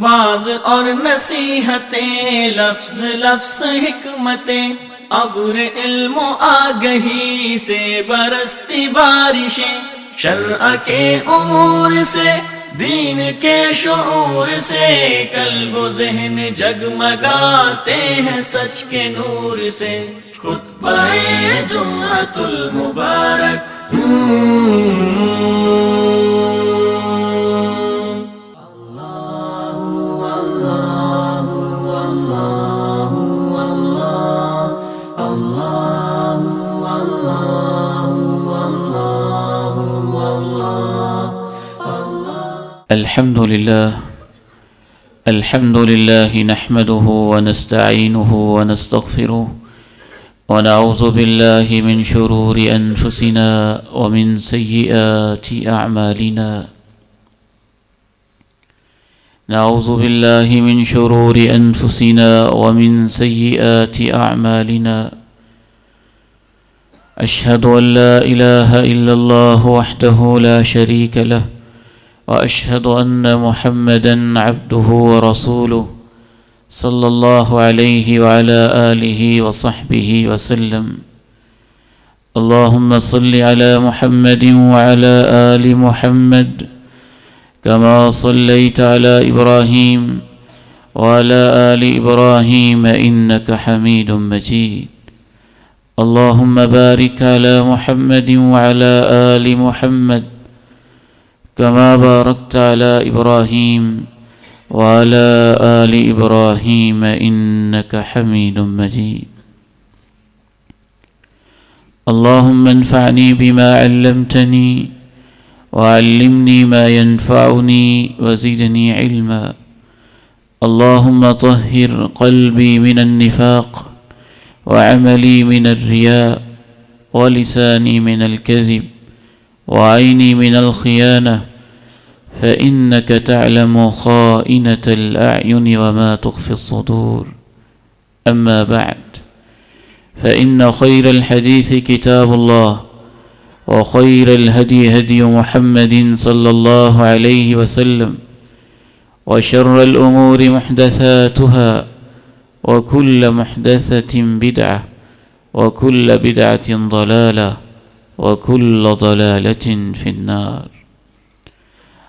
Was اور نصیحتیں، لفظ لفظ حکمتیں، ابر علم و آگہی سے برستی بارشیں، شرع کے امور سے، دین کے شعور سے، قلب و ذہن جگمگاتے ہیں سچ کے نور سے۔ خطبہ جمعۃ المبارک الحمد لله نحمده ونستعينه ونستغفره ونعوذ بالله من شرور أنفسنا ومن سيئات أعمالنا نعوذ بالله من شرور أنفسنا ومن سيئات أعمالنا أشهد أن لا إله إلا الله وحده لا شريك له وأشهد أن محمدًا عبده ورسوله صلى الله عليه وعلى آله وصحبه وسلم اللهم صل على محمد وعلى آل محمد كما صليت على إبراهيم وعلى آل إبراهيم إنك حميد مجيد اللهم بارك على محمد وعلى آل محمد كما باركت على إبراهيم وعلى آل إبراهيم إنك حميد مجيد اللهم انفعني بما علمتني وعلمني ما ينفعني وزدني علما اللهم طهر قلبي من النفاق وعملي من الرياء ولساني من الكذب وعيني من الخيانة فإنك تعلم خائنة الأعين وما تخفي الصدور أما بعد فإن خير الحديث كتاب الله وخير الهدي هدي محمد صلى الله عليه وسلم وشر الأمور محدثاتها وكل محدثة بدعة وكل بدعة ضلالة وكل ضلالة في النار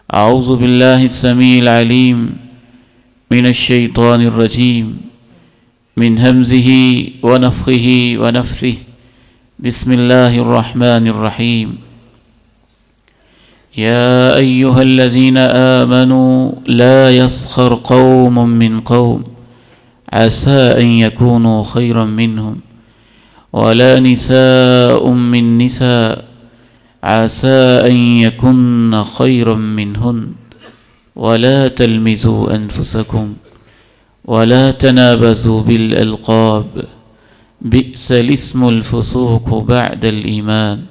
أعوذ بالله السميع العليم من الشيطان الرجيم من همزه ونفخه ونفثه بسم الله الرحمن الرحيم يا أيها الذين آمنوا لا يسخر قوم من قوم عسى أن يكونوا خيرا منهم ولا نساء من نساء عسى أن يكن خيرا منهن ولا تلمزوا أنفسكم ولا تنابزوا بالألقاب بئس الاسم الفسوق بعد الإيمان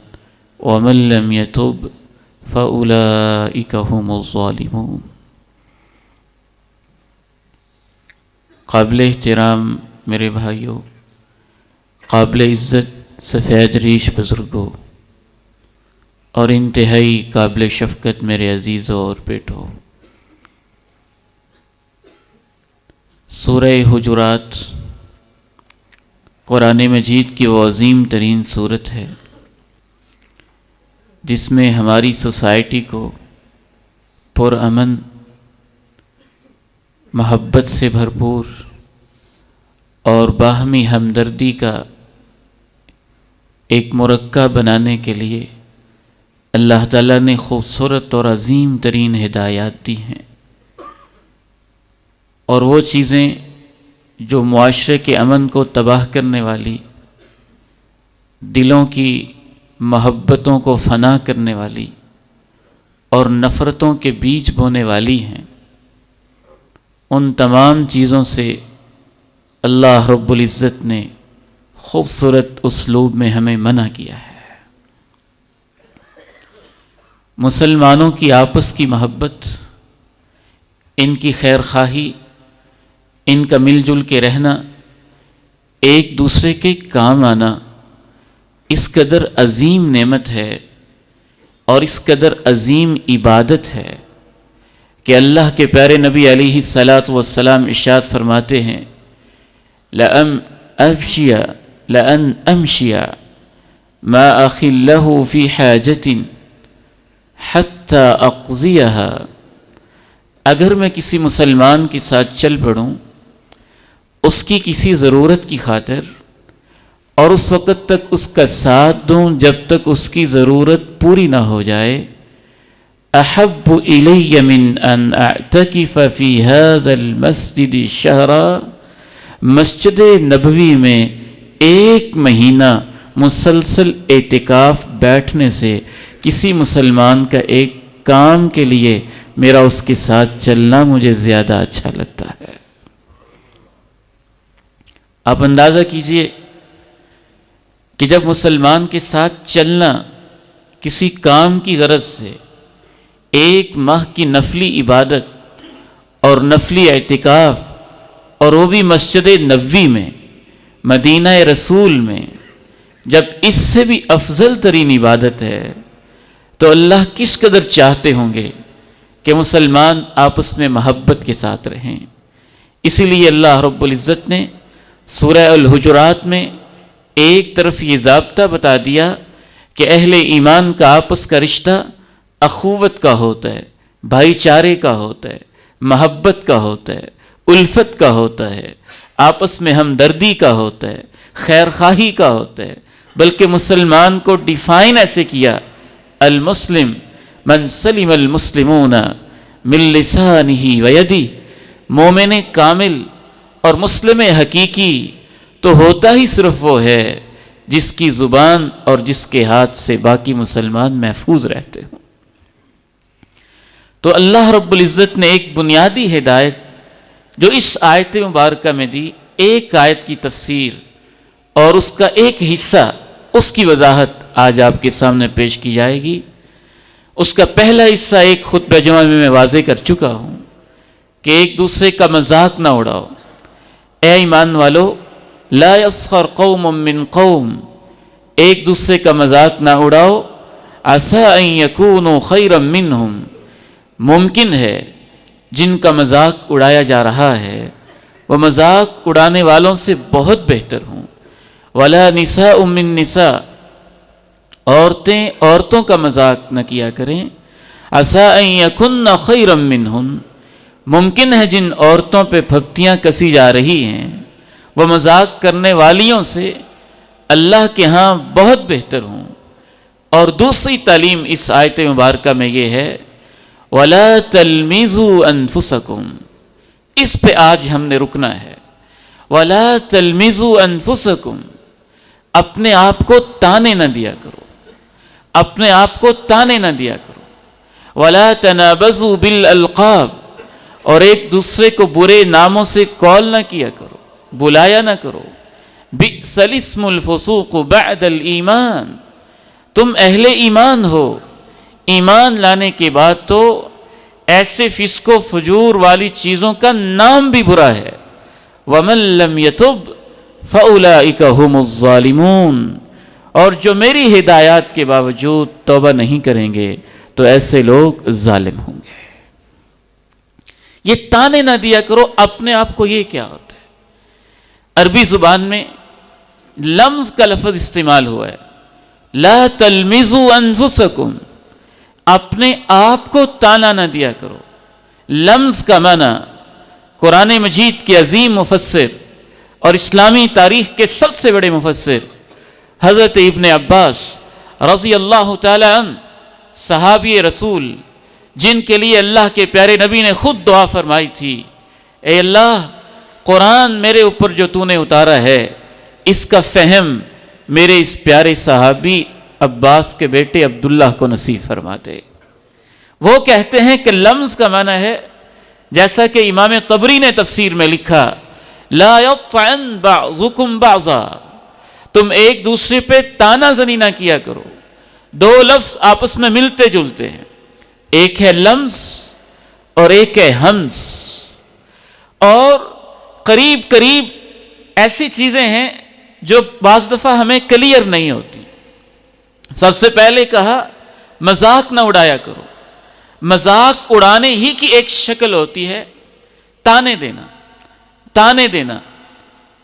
ومن لم يتب فأولئك هم الظالمون۔ قابل احترام میرے بھائیوں، قابل عزت سفید ریش بزرگوں اور انتہائی قابل شفقت میرے عزیزوں اور بیٹوں، سورہ حجرات قرآن مجید کی وہ عظیم ترین سورت ہے جس میں ہماری سوسائٹی کو پرامن، محبت سے بھرپور اور باہمی ہمدردی کا ایک مرکب بنانے کے لیے اللہ تعالیٰ نے خوبصورت اور عظیم ترین ہدایات دی ہیں، اور وہ چیزیں جو معاشرے کے امن کو تباہ کرنے والی، دلوں کی محبتوں کو فنا کرنے والی اور نفرتوں کے بیج بونے والی ہیں، ان تمام چیزوں سے اللہ رب العزت نے خوبصورت اسلوب میں ہمیں منع کیا ہے۔ مسلمانوں کی آپس کی محبت، ان کی خیر خواہی، ان کا مل جل کے رہنا، ایک دوسرے کے کام آنا اس قدر عظیم نعمت ہے اور اس قدر عظیم عبادت ہے کہ اللہ کے پیارے نبی علیہ الصلاۃ والسلام ارشاد فرماتے ہیں لَأَنْ أَمْشِيَ مَا أَخٍ لَهُ فِي حَاجَةٍ حَتَّى أَقْضِيَهَا، اگر میں کسی مسلمان کے ساتھ چل پڑوں اس کی کسی ضرورت کی خاطر اور اس وقت تک اس کا ساتھ دوں جب تک اس کی ضرورت پوری نہ ہو جائے، احب الی من ان اعتکف فی هذا المسجد شہرا، مسجد نبوی میں 1 مہینہ مسلسل اعتکاف بیٹھنے سے کسی مسلمان کا ایک کام کے لیے میرا اس کے ساتھ چلنا مجھے زیادہ اچھا لگتا ہے۔ آپ اندازہ کیجئے کہ جب مسلمان کے ساتھ چلنا کسی کام کی غرض سے 1 ماہ کی نفلی عبادت اور نفلی اعتکاف، اور وہ بھی مسجد نبوی میں، مدینہ رسول میں، جب اس سے بھی افضل ترین عبادت ہے تو اللہ کس قدر چاہتے ہوں گے کہ مسلمان آپس میں محبت کے ساتھ رہیں۔ اسی لیے اللہ رب العزت نے سورہ الحجرات میں ایک طرف یہ ضابطہ بتا دیا کہ اہل ایمان کا آپس کا رشتہ اخوت کا ہوتا ہے، بھائی چارے کا ہوتا ہے، محبت کا ہوتا ہے، الفت کا ہوتا ہے، آپس میں ہمدردی کا ہوتا ہے، خیر خواہی کا ہوتا ہے، بلکہ مسلمان کو ڈیفائن ایسے کیا، المسلم من سلم المسلمون من لسانہ ویدہ، مومن کامل اور مسلم حقیقی تو ہوتا ہی صرف وہ ہے جس کی زبان اور جس کے ہاتھ سے باقی مسلمان محفوظ رہتے ہوں۔ تو اللہ رب العزت نے ایک بنیادی ہدایت جو اس آیت مبارکہ میں دی، ایک آیت کی تفسیر اور اس کا ایک حصہ، اس کی وضاحت آج آپ کے سامنے پیش کی جائے گی۔ اس کا پہلا حصہ ایک خطبہ جمعہ میں واضح کر چکا ہوں کہ ایک دوسرے کا مذاق نہ اڑاؤ۔ اے ایمان والو، لا یسخر قوم من قوم، ایک دوسرے کا مذاق نہ اڑاؤ، عسى ان یکونوا خیرا منہم، ممکن ہے جن کا مذاق اڑایا جا رہا ہے وہ مذاق اڑانے والوں سے بہت بہتر ہوں۔ ولا نساء من نساء، عورتوں کا مذاق نہ کیا کریں، عسى ان یکن خیرا منہن، ممکن ہے جن عورتوں پہ پھپتیاں کسی جا رہی ہیں وہ مذاق کرنے والیوں سے اللہ کے ہاں بہت بہتر ہوں۔ اور دوسری تعلیم اس آیت مبارکہ میں یہ ہے وَلَا تَلْمِزُوا أَنفُسَكُمْ، اس پہ آج ہم نے رکنا ہے۔ وَلَا تَلْمِزُوا أَنفُسَكُمْ، اپنے آپ کو تانے نہ دیا کرو، اپنے آپ کو تانے نہ دیا کرو۔ وَلَا تَنَابَزُوا بِالْأَلْقَابِ، اور ایک دوسرے کو برے ناموں سے کال نہ کیا کرو، بلایا نہ کرو۔ بِئْسَ الِاسْمُ الْفُسُوقُ بَعْدَ الْإِيمَانِ، تم اہل ایمان ہو، ایمان لانے کے بعد تو ایسے فسق و فجور والی چیزوں کا نام بھی برا ہے۔ وَمَن لَّمْ يَتُبْ فَأُولَٰئِكَ هُمُ الظَّالِمُونَ، اور جو میری ہدایات کے باوجود توبہ نہیں کریں گے تو ایسے لوگ ظالم ہوں گے۔ یہ تانے نہ دیا کرو اپنے آپ کو، یہ کیا ہوتا ہے؟ عربی زبان میں لمز کا لفظ استعمال ہوا ہے، لا تلمزوا انفسکم، اپنے آپ کو تانا نہ دیا کرو۔ لمز کا معنی قرآن مجید کے عظیم مفسر اور اسلامی تاریخ کے سب سے بڑے مفسر حضرت ابن عباس رضی اللہ تعالی عنہ، صحابی رسول، جن کے لیے اللہ کے پیارے نبی نے خود دعا فرمائی تھی، اے اللہ قرآن میرے اوپر جو تو نے اتارا ہے اس کا فہم میرے اس پیارے صحابی عباس کے بیٹے عبداللہ کو نصیب فرما دے۔ وہ کہتے ہیں کہ لمز کا معنی ہے، جیسا کہ امام طبری نے تفسیر میں لکھا، لا یطعن بعضکم بعضا، تم ایک دوسرے پہ تانا زنی نہ کیا کرو۔ 2 لفظ آپس میں ملتے جلتے ہیں، ایک ہے لمز اور ایک ہے ہمز، اور قریب قریب ایسی چیزیں ہیں جو بعض دفعہ ہمیں کلیئر نہیں ہوتی۔ سب سے پہلے کہا مذاق نہ اڑایا کرو، مذاق اڑانے ہی کی ایک شکل ہوتی ہے تانے دینا،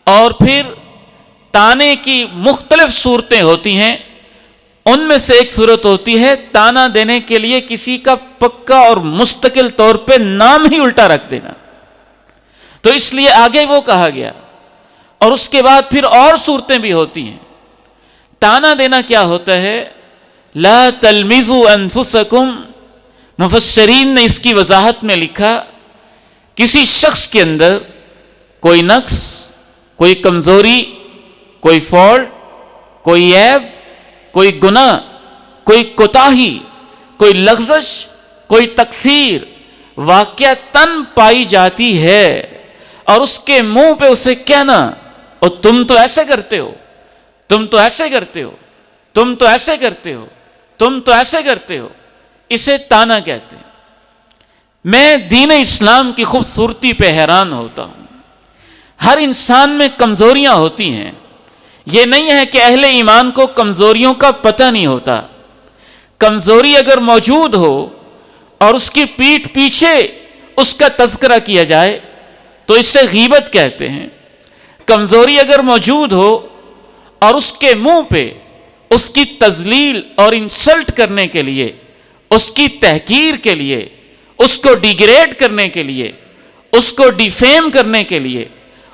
اور پھر تانے کی مختلف صورتیں ہوتی ہیں. ان میں سے ایک صورت ہوتی ہے تانا دینے کے لیے کسی کا پکا اور مستقل طور پہ نام ہی الٹا رکھ دینا. تو اس لیے آگے وہ کہا گیا. اور اس کے بعد پھر اور صورتیں بھی ہوتی ہیں. تانا دینا کیا ہوتا ہے؟ لا تلمزوا انفسکم. مفسرین نے اس کی وضاحت میں لکھا کسی شخص کے اندر کوئی نقص، کوئی کمزوری، کوئی فالٹ، کوئی عیب، کوئی گناہ، کوئی کوتاہی، کوئی لغزش، کوئی تقصیر واقعتاً پائی جاتی ہے، اور اس کے منہ پہ اسے کہنا اور تم تو ایسے کرتے ہو، تم تو ایسے کرتے ہو، تم تو ایسے کرتے ہو، تم تو ایسے کرتے ہو، اسے تانا کہتے ہیں. میں دین اسلام کی خوبصورتی پہ حیران ہوتا ہوں. ہر انسان میں کمزوریاں ہوتی ہیں. یہ نہیں ہے کہ اہل ایمان کو کمزوریوں کا پتہ نہیں ہوتا. کمزوری اگر موجود ہو اور اس کی پیٹھ پیچھے اس کا تذکرہ کیا جائے تو اسے غیبت کہتے ہیں. کمزوری اگر موجود ہو اور اس کے منہ پہ اس کی تذلیل اور انسلٹ کرنے کے لیے، اس کی تحقیر کے لیے، اس کو ڈیگریڈ کرنے کے لیے، اس کو ڈیفیم کرنے کے لیے،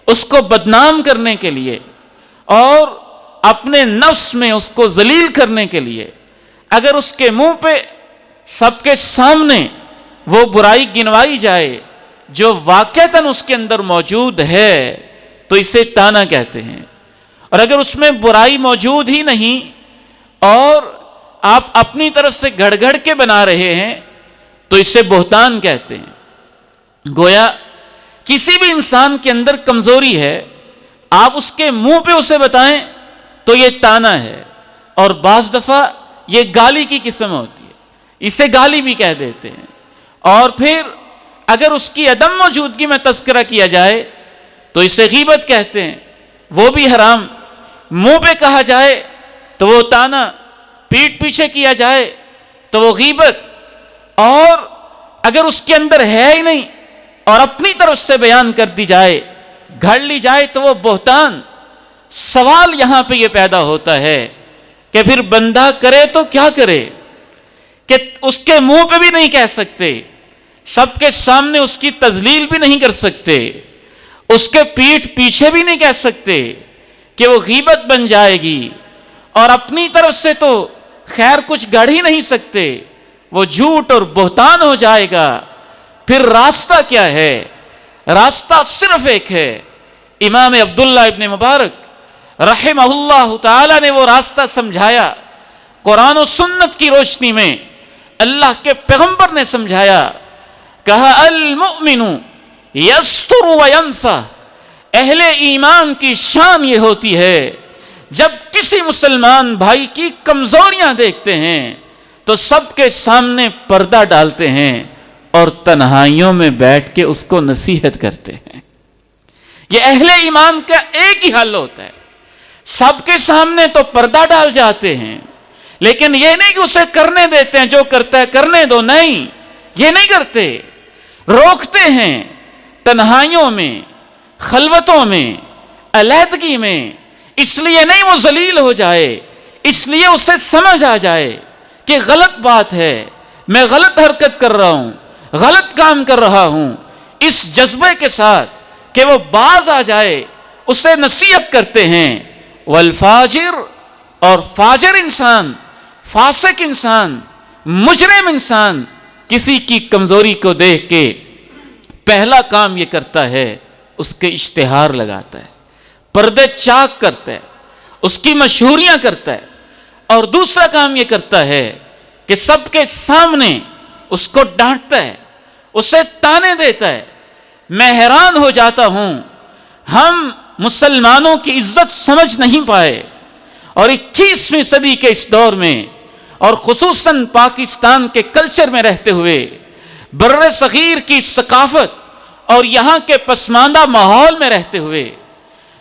اس کو بدنام کرنے کے لیے اور اپنے نفس میں اس کو ذلیل کرنے کے لیے اگر اس کے منہ پہ سب کے سامنے وہ برائی گنوائی جائے جو واقعتاً اس کے اندر موجود ہے تو اسے تانا کہتے ہیں. اور اگر اس میں برائی موجود ہی نہیں اور آپ اپنی طرف سے گھڑ گھڑ کے بنا رہے ہیں تو اسے بہتان کہتے ہیں. گویا کسی بھی انسان کے اندر کمزوری ہے، آپ اس کے منہ پہ اسے بتائیں تو یہ تانا ہے، اور بعض دفعہ یہ گالی کی قسم ہوتی ہے، اسے گالی بھی کہہ دیتے ہیں. اور پھر اگر اس کی عدم موجودگی میں تذکرہ کیا جائے تو اسے غیبت کہتے ہیں، وہ بھی حرام. منہ پہ کہا جائے تو وہ تانا، پیٹھ پیچھے کیا جائے تو وہ غیبت، اور اگر اس کے اندر ہے ہی نہیں اور اپنی طرف سے بیان کر دی جائے، گھڑ لی جائے تو وہ بہتان. سوال یہاں پہ یہ پیدا ہوتا ہے کہ پھر بندہ کرے تو کیا کرے کہ اس کے منہ پہ بھی نہیں کہہ سکتے، سب کے سامنے اس کی تذلیل بھی نہیں کر سکتے، اس کے پیٹھ پیچھے بھی نہیں کہہ سکتے کہ وہ غیبت بن جائے گی، اور اپنی طرف سے تو خیر کچھ گڑھ ہی نہیں سکتے، وہ جھوٹ اور بہتان ہو جائے گا. پھر راستہ کیا ہے؟ راستہ صرف ایک ہے. امام عبداللہ ابن مبارک رحمہ اللہ تعالی نے وہ راستہ سمجھایا، قرآن و سنت کی روشنی میں اللہ کے پیغمبر نے سمجھایا. کہا المؤمن یستر و ینسا. اہل ایمان کی شان یہ ہوتی ہے جب کسی مسلمان بھائی کی کمزوریاں دیکھتے ہیں تو سب کے سامنے پردہ ڈالتے ہیں اور تنہائیوں میں بیٹھ کے اس کو نصیحت کرتے ہیں. یہ اہل ایمان کا ایک ہی حل ہوتا ہے. سب کے سامنے تو پردہ ڈال جاتے ہیں، لیکن یہ نہیں کہ اسے کرنے دیتے ہیں، جو کرتا ہے کرنے دو، نہیں، یہ نہیں کرتے. روکتے ہیں تنہائیوں میں، خلوتوں میں، علیحدگی میں. اس لیے نہیں وہ ذلیل ہو جائے، اس لیے اسے سمجھ آ جائے کہ غلط بات ہے، میں غلط حرکت کر رہا ہوں، غلط کام کر رہا ہوں. اس جذبے کے ساتھ کہ وہ باز آ جائے اسے نصیحت کرتے ہیں. والفاجر، اور فاجر انسان، فاسق انسان، مجرم انسان کسی کی کمزوری کو دیکھ کے پہلا کام یہ کرتا ہے اس کے اشتہار لگاتا ہے، پردے چاک کرتا ہے، اس کی مشہوریاں کرتا ہے. اور دوسرا کام یہ کرتا ہے کہ سب کے سامنے اس کو ڈانٹتا ہے، اسے تانے دیتا ہے. میں حیران ہو جاتا ہوں، ہم مسلمانوں کی عزت سمجھ نہیں پائے، اور 21ویں صدی کے اس دور میں اور خصوصاً پاکستان کے کلچر میں رہتے ہوئے، بر صغیر کی ثقافت اور یہاں کے پسماندہ ماحول میں رہتے ہوئے،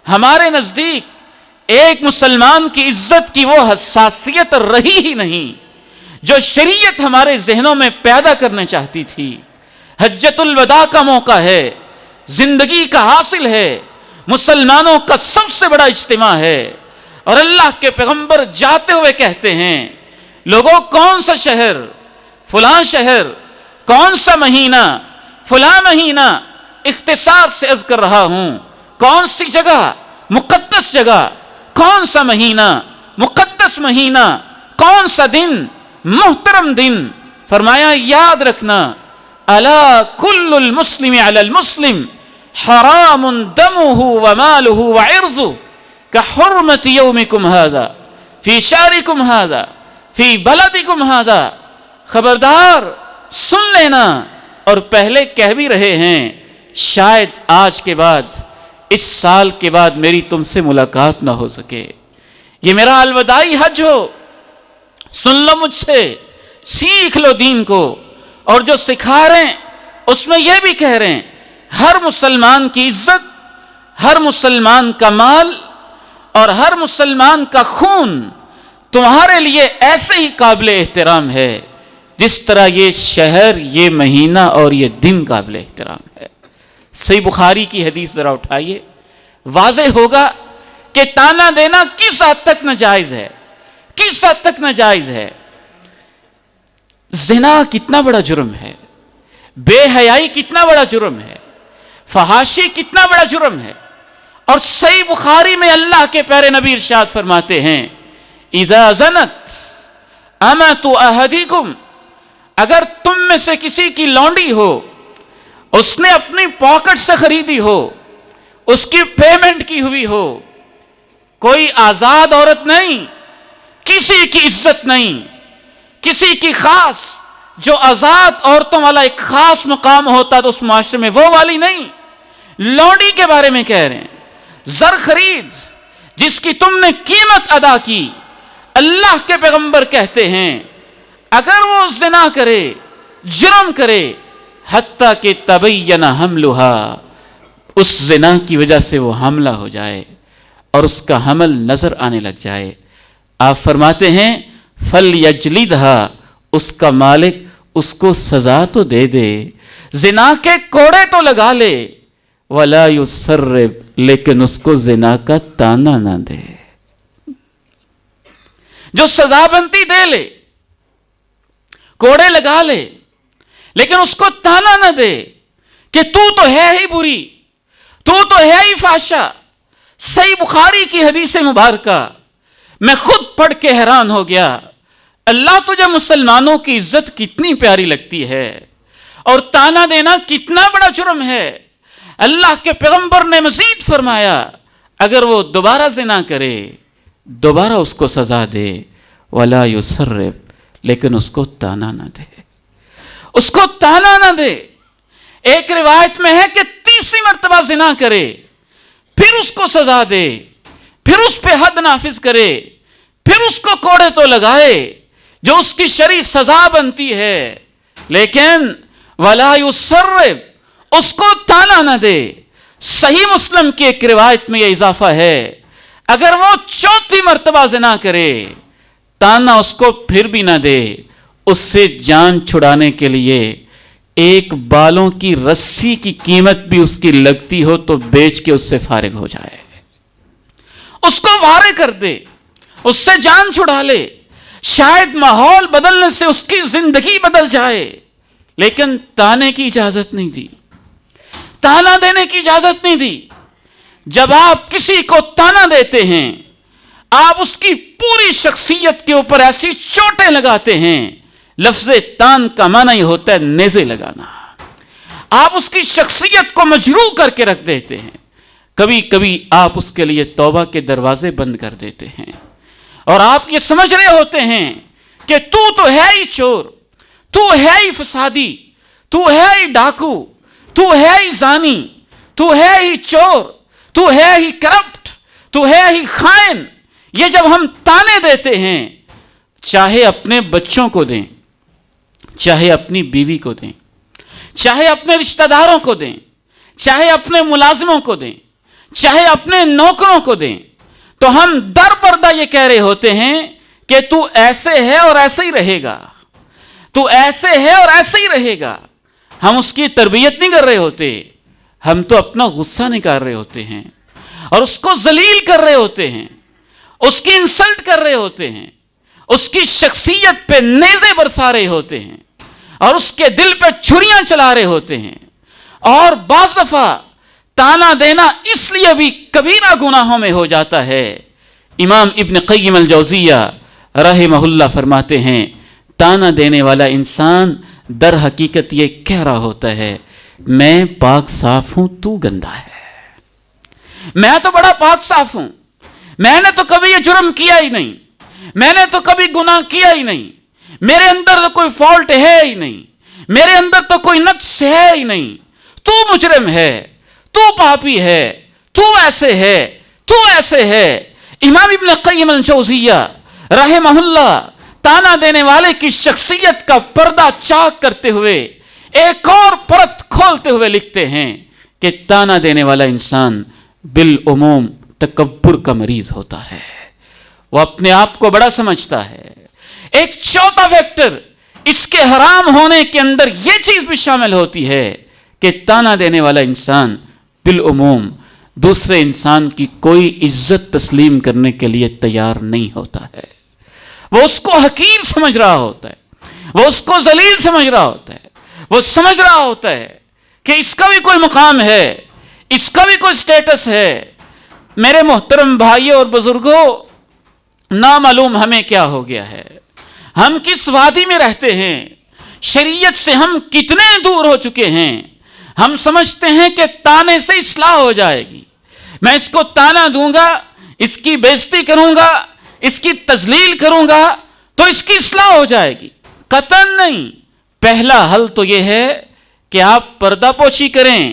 ہمارے نزدیک ایک مسلمان کی عزت کی وہ حساسیت رہی ہی نہیں جو شریعت ہمارے ذہنوں میں پیدا کرنا چاہتی تھی. حجۃ الوداع کا موقع ہے، زندگی کا حاصل ہے، مسلمانوں کا سب سے بڑا اجتماع ہے. اور اللہ کے پیغمبر جاتے ہوئے کہتے ہیں لوگوں کون سا شہر، فلاں شہر، کون سا مہینہ، فلاں مہینہ، اختصار سے عرض کر رہا ہوں کون سی جگہ، مقدس جگہ، کون سا مہینہ، مقدس مہینہ، کون سا دن، محترم دن. فرمایا یاد رکھنا الا کل المسلم علی المسلم حرام دمه وماله وعرضه كحرمة يومكم هذا في شهركم هذا في بلدكم هذا. خبردار سن لینا، اور پہلے کہہ بھی رہے ہیں شاید آج کے بعد، اس سال کے بعد میری تم سے ملاقات نہ ہو سکے، یہ میرا الوداعی حج ہو. سن لو مجھ سے، سیکھ لو دین کو. اور جو سکھا رہے ہیں اس میں یہ بھی کہہ رہے ہیں ہر مسلمان کی عزت، ہر مسلمان کا مال اور ہر مسلمان کا خون تمہارے لیے ایسے ہی قابل احترام ہے جس طرح یہ شہر، یہ مہینہ اور یہ دن قابل احترام ہے. صحیح بخاری کی حدیث ذرا اٹھائیے، واضح ہوگا کہ تانا دینا کس حد تک ناجائز ہے، کس حد تک ناجائز ہے. زنا کتنا بڑا جرم ہے، بے حیائی کتنا بڑا جرم ہے، فحاشی کتنا بڑا جرم ہے. اور صحیح بخاری میں اللہ کے پیارے نبی ارشاد فرماتے ہیں اذا زنت امۃ احدکم، اگر تم میں سے کسی کی لونڈی ہو، اس نے اپنی پاکٹ سے خریدی ہو، اس کی پیمنٹ کی ہوئی ہو، کوئی آزاد عورت نہیں، کسی کی عزت نہیں، کسی کی خاص جو آزاد عورتوں والا ایک خاص مقام ہوتا تو اس معاشرے میں وہ والی نہیں، لونڈی کے بارے میں کہہ رہے ہیں. زر خرید جس کی تم نے قیمت ادا کی، اللہ کے پیغمبر کہتے ہیں اگر وہ زنا کرے، جرم کرے، حتیٰ کہ تبین حملھا، اس زنا کی وجہ سے وہ حاملہ ہو جائے اور اس کا حمل نظر آنے لگ جائے، آپ فرماتے ہیں فلیجلدھا، اس کا مالک اس کو سزا تو دے دے، زنا کے کوڑے تو لگا لے، ولا یسرب، لیکن اس کو زنا کا تانا نہ دے. جو سزا بنتی دے لے، کوڑے لگا لے، لیکن اس کو تانا نہ دے کہ تو ہے ہی بری، تو ہے ہی فحشا. صحیح بخاری کی حدیث مبارکہ میں خود پڑھ کے حیران ہو گیا. اللہ تجھے مسلمانوں کی عزت کتنی پیاری لگتی ہے اور تانا دینا کتنا بڑا جرم ہے. اللہ کے پیغمبر نے مزید فرمایا اگر وہ دوبارہ زنا کرے، دوبارہ اس کو سزا دے، ولا یسرب، لیکن اس کو تانا نہ دے، اس کو تانا نہ دے. ایک روایت میں ہے کہ تیسری مرتبہ زنا کرے، پھر اس کو سزا دے، پھر اس پہ حد نافذ کرے، پھر اس کو کوڑے تو لگائے جو اس کی شرعی سزا بنتی ہے، لیکن ولا یسرب، اس کو تانا نہ دے. صحیح مسلم کی ایک روایت میں یہ اضافہ ہے اگر وہ چوتھی مرتبہ زنا کرے، تانا اس کو پھر بھی نہ دے، اس سے جان چھڑانے کے لیے ایک بالوں کی رسی کی قیمت بھی اس کی لگتی ہو تو بیچ کے اس سے فارغ ہو جائے، اس کو وارے کر دے، اس سے جان چھڑا لے. شاید ماحول بدلنے سے اس کی زندگی بدل جائے، لیکن تانے کی اجازت نہیں دی، تانا دینے کی اجازت نہیں دی. جب آپ کسی کو تانا دیتے ہیں، آپ اس کی پوری شخصیت کے اوپر ایسی چوٹیں لگاتے ہیں. لفظ تان کا معنی ہی ہوتا ہے نیزے لگانا. آپ اس کی شخصیت کو مجروح کر کے رکھ دیتے ہیں. کبھی کبھی آپ اس کے لیے توبہ کے دروازے بند کر دیتے ہیں اور آپ یہ سمجھ رہے ہوتے ہیں کہ تو ہے ہی چور، تو ہے ہی فسادی، تو ہے ہی ڈاکو، تو ہے ہی زانی، تو ہے ہی چور، تو ہے ہی کرپٹ، تو ہے ہی خائن. یہ جب ہم تانے دیتے ہیں، چاہے اپنے بچوں کو دیں، چاہے اپنی بیوی کو دیں، چاہے اپنے رشتہ داروں کو دیں، چاہے اپنے ملازموں کو دیں، چاہے اپنے نوکروں کو دیں، تو ہم در پردہ یہ کہہ رہے ہوتے ہیں کہ تو ایسے ہے اور ایسے ہی رہے گا، تو ایسے ہے اور ایسے ہی رہے گا، ہم اس کی تربیت نہیں کر رہے ہوتے، ہم تو اپنا غصہ نکال رہے ہوتے ہیں اور اس کو ذلیل کر رہے ہوتے ہیں، اس کی انسلٹ کر رہے ہوتے ہیں، اس کی شخصیت پہ نیزے برسا رہے ہوتے ہیں اور اس کے دل پہ چھریاں چلا رہے ہوتے ہیں. اور بعض دفعہ تانا دینا اس لیے بھی کبیرہ گناہوں میں ہو جاتا ہے. امام ابن قیم الجوزیہ رحمہ اللہ فرماتے ہیں تانا دینے والا انسان در حقیقت یہ کہہ رہا ہوتا ہے میں پاک صاف ہوں تو گندا ہے، میں تو بڑا پاک صاف ہوں، میں نے تو کبھی یہ جرم کیا ہی نہیں، میں نے تو کبھی گناہ کیا ہی نہیں، میرے اندر تو کوئی فالٹ ہے ہی نہیں، میرے اندر تو کوئی نقص ہے ہی نہیں، تو مجرم ہے، تو پاپی ہے، تو ایسے ہے، تو ایسے ہے. امام ابن قیم الجوزیہ رحمہ اللہ تانا دینے والے کی شخصیت کا پردہ چاک کرتے ہوئے ایک اور پرت کھولتے ہوئے لکھتے ہیں کہ تانا دینے والا انسان بالعموم تکبر کا مریض ہوتا ہے، وہ اپنے آپ کو بڑا سمجھتا ہے. ایک چوتھا فیکٹر اس کے حرام ہونے کے اندر یہ چیز بھی شامل ہوتی ہے کہ تانا دینے والا انسان بالعموم دوسرے انسان کی کوئی عزت تسلیم کرنے کے لیے تیار نہیں ہوتا ہے. وہ اس کو حقیر سمجھ رہا ہوتا ہے، وہ اس کو ذلیل سمجھ رہا ہوتا ہے، وہ سمجھ رہا ہوتا ہے کہ اس کا بھی کوئی مقام ہے، اس کا بھی کوئی سٹیٹس ہے. میرے محترم بھائیوں اور بزرگوں، نامعلوم ہمیں کیا ہو گیا ہے، ہم کس وادی میں رہتے ہیں، شریعت سے ہم کتنے دور ہو چکے ہیں. ہم سمجھتے ہیں کہ تانے سے اصلاح ہو جائے گی، میں اس کو تانا دوں گا، اس کی بےزتی کروں گا، اس کی تذلیل کروں گا تو اس کی اصلاح ہو جائے گی. قطعاً نہیں. پہلا حل تو یہ ہے کہ آپ پردہ پوشی کریں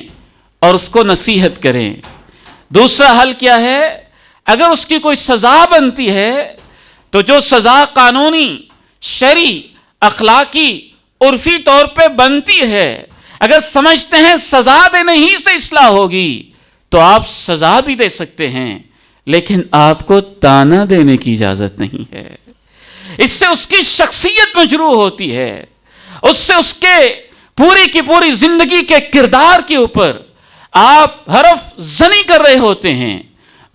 اور اس کو نصیحت کریں. دوسرا حل کیا ہے؟ اگر اس کی کوئی سزا بنتی ہے تو جو سزا قانونی، شرعی، اخلاقی، عرفی طور پہ بنتی ہے، اگر سمجھتے ہیں سزا دینے ہی سے اصلاح ہوگی تو آپ سزا بھی دے سکتے ہیں، لیکن آپ کو تانا دینے کی اجازت نہیں ہے. اس سے اس کی شخصیت مجروح ہوتی ہے، اس سے اس کے پوری کی پوری زندگی کے کردار کے اوپر آپ حرف زنی کر رہے ہوتے ہیں.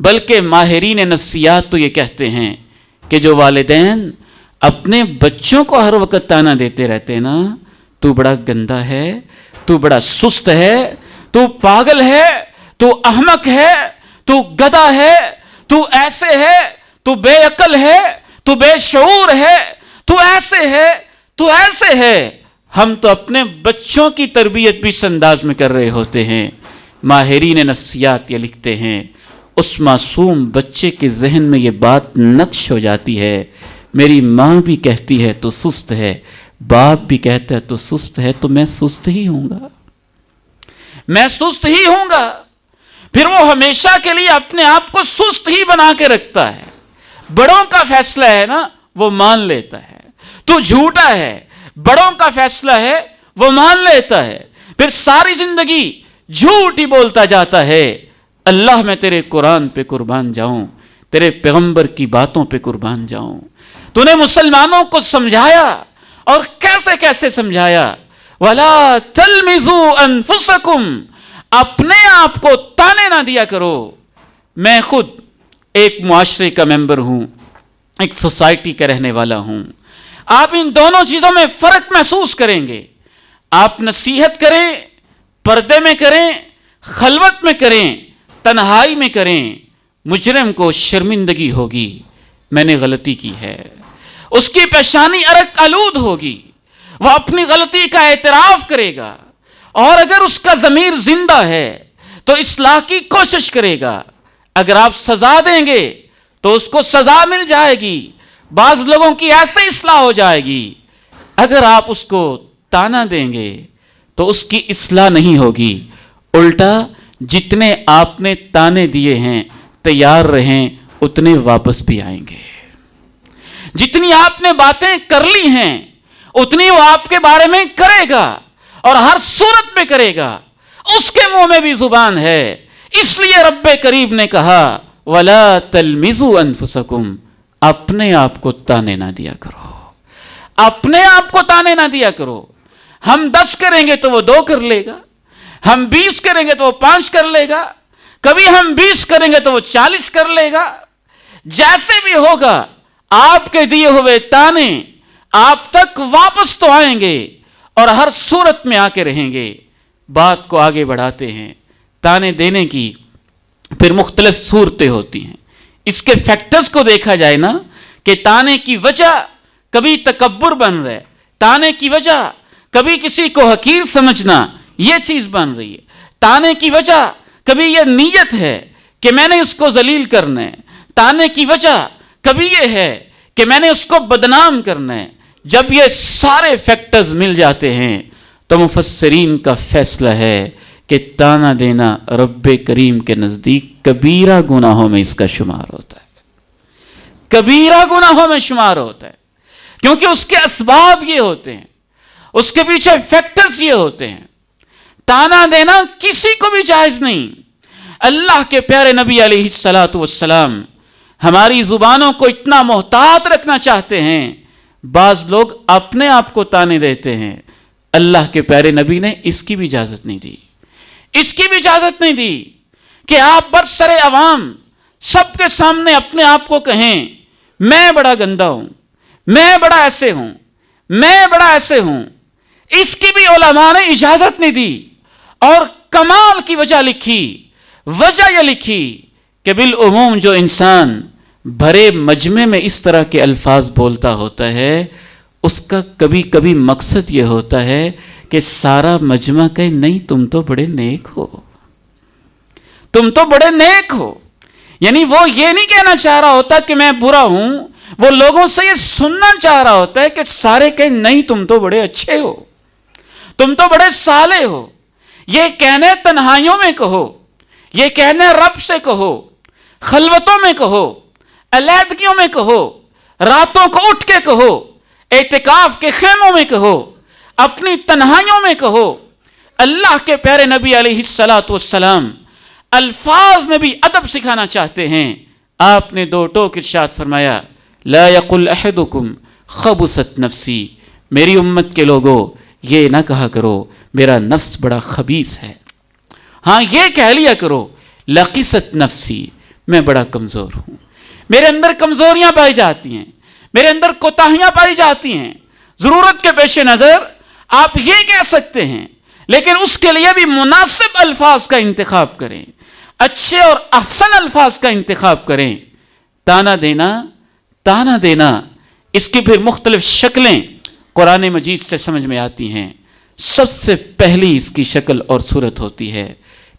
بلکہ ماہرین نفسیات تو یہ کہتے ہیں کہ جو والدین اپنے بچوں کو ہر وقت تانا دیتے رہتے ہیں نا، تو بڑا گندا ہے، تو بڑا سست ہے، تو پاگل ہے، تو احمق ہے، تو گدھا ہے، تو ایسے ہے، تو بے عقل ہے، تو بے شعور ہے، تو ایسے ہے، تو ایسے ہے. ہم تو اپنے بچوں کی تربیت بھی اس انداز میں کر رہے ہوتے ہیں. ماہرین نفسیات یہ لکھتے ہیں اس معصوم بچے کے ذہن میں یہ بات نقش ہو جاتی ہے، میری ماں بھی کہتی ہے تو سست ہے، باپ بھی کہتا ہے تو سست ہے، تو میں سست ہی ہوں گا، میں سست ہی ہوں گا. پھر وہ ہمیشہ کے لیے اپنے آپ کو سست ہی بنا کے رکھتا ہے. بڑوں کا فیصلہ ہے نا وہ مان لیتا ہے، تو جھوٹا ہے، بڑوں کا فیصلہ ہے وہ مان لیتا ہے، پھر ساری زندگی جھوٹ ہی بولتا جاتا ہے. اللہ میں تیرے قرآن پہ قربان جاؤں، تیرے پیغمبر کی باتوں پہ قربان جاؤں. تو نے مسلمانوں کو سمجھایا اور کیسے کیسے سمجھایا. وَلَا تَلْمِزُوا أَنفُسَكُمْ، اپنے آپ کو تانے نہ دیا کرو. میں خود ایک معاشرے کا ممبر ہوں، ایک سوسائٹی کا رہنے والا ہوں. آپ ان دونوں چیزوں میں فرق محسوس کریں گے. آپ نصیحت کریں، پردے میں کریں، خلوت میں کریں، تنہائی میں کریں، مجرم کو شرمندگی ہوگی، میں نے غلطی کی ہے، اس کی پیشانی عرق آلود ہوگی، وہ اپنی غلطی کا اعتراف کرے گا، اور اگر اس کا ضمیر زندہ ہے تو اصلاح کی کوشش کرے گا. اگر آپ سزا دیں گے تو اس کو سزا مل جائے گی، بعض لوگوں کی ایسے اصلاح ہو جائے گی. اگر آپ اس کو تانا دیں گے تو اس کی اصلاح نہیں ہوگی، الٹا جتنے آپ نے تانے دیے ہیں تیار رہیں اتنے واپس بھی آئیں گے. جتنی آپ نے باتیں کر لی ہیں اتنی وہ آپ کے بارے میں کرے گا، اور ہر صورت میں کرے گا. اس کے منہ میں بھی زبان ہے. اس لیے رب کریم نے کہا وَلَا تَلْمِزُوا أَنفُسَكُمْ، اپنے آپ کو تانے نہ دیا کرو، اپنے آپ کو تانے نہ دیا کرو۔ ہم 10 کریں گے تو وہ 2 کر لے گا، ہم 20 کریں گے تو وہ 5 کر لے گا، کبھی ہم 20 کریں گے تو وہ 40 کر لے گا۔ جیسے بھی ہوگا آپ کے دیے ہوئے تانے آپ تک واپس تو آئیں گے اور ہر صورت میں آ کے رہیں گے۔ بات کو آگے بڑھاتے ہیں۔ تانے دینے کی پھر مختلف صورتیں ہوتی ہیں۔ اس کے فیکٹرز کو دیکھا جائے نا کہ تانے کی وجہ کبھی تکبر بن رہا ہے، تانے کی وجہ کبھی کسی کو حقیر سمجھنا، یہ چیز بن رہی ہے۔ تانے کی وجہ کبھی یہ نیت ہے کہ میں نے اس کو ذلیل کرنا ہے، تانے کی وجہ کبھی یہ ہے کہ میں نے اس کو بدنام کرنا ہے۔ جب یہ سارے فیکٹرز مل جاتے ہیں تو مفسرین کا فیصلہ ہے کہ تانا دینا رب کریم کے نزدیک کبیرہ گناہوں میں اس کا شمار ہوتا ہے، کبیرہ گناہوں میں شمار ہوتا ہے، کیونکہ اس کے اسباب یہ ہوتے ہیں، اس کے پیچھے فیکٹرز یہ ہوتے ہیں۔ تانا دینا کسی کو بھی جائز نہیں۔ اللہ کے پیارے نبی علیہ الصلوۃ والسلام ہماری زبانوں کو اتنا محتاط رکھنا چاہتے ہیں، بعض لوگ اپنے آپ کو تانے دیتے ہیں۔ اللہ کے پیارے نبی نے اس کی بھی اجازت نہیں دی، اس کی بھی اجازت نہیں دی کہ آپ برسر عوام سب کے سامنے اپنے آپ کو کہیں میں بڑا گندا ہوں، میں بڑا ایسے ہوں، میں بڑا ایسے ہوں۔ اس کی بھی علماء نے اجازت نہیں دی، اور کمال کی وجہ لکھی، وجہ یہ لکھی کہ بالعموم جو انسان بھرے مجمع میں اس طرح کے الفاظ بولتا ہوتا ہے، اس کا کبھی کبھی مقصد یہ ہوتا ہے کہ سارا مجمع کہے نہیں تم تو بڑے نیک ہو، تم تو بڑے نیک ہو۔ یعنی وہ یہ نہیں کہنا چاہ رہا ہوتا کہ میں برا ہوں، وہ لوگوں سے یہ سننا چاہ رہا ہوتا ہے کہ سارے کہیں نہیں تم تو بڑے اچھے ہو، تم تو بڑے صالح ہو۔ یہ کہنے تنہائیوں میں کہو، یہ کہنے رب سے کہو، خلوتوں میں کہو، علیحدگیوں میں کہو، راتوں کو اٹھ کے کہو، اعتکاف کے خیموں میں کہو، اپنی تنہائیوں میں کہو۔ اللہ کے پیارے نبی علیہ الصلوۃ والسلام الفاظ میں بھی ادب سکھانا چاہتے ہیں۔ آپ نے 2 ٹوک ارشاد فرمایا، لا یقل احدکم خبثت نفسی، میری امت کے لوگوں یہ نہ کہا کرو میرا نفس بڑا خبیث ہے، ہاں یہ کہہ لیا کرو لقست نفسی، میں بڑا کمزور ہوں، میرے اندر کمزوریاں پائی جاتی ہیں، میرے اندر کوتاہیاں پائی جاتی ہیں۔ ضرورت کے پیش نظر آپ یہ کہہ سکتے ہیں، لیکن اس کے لیے بھی مناسب الفاظ کا انتخاب کریں، اچھے اور احسن الفاظ کا انتخاب کریں۔ تانا دینا اس کی پھر مختلف شکلیں قرآن مجید سے سمجھ میں آتی ہیں۔ سب سے پہلی اس کی شکل اور صورت ہوتی ہے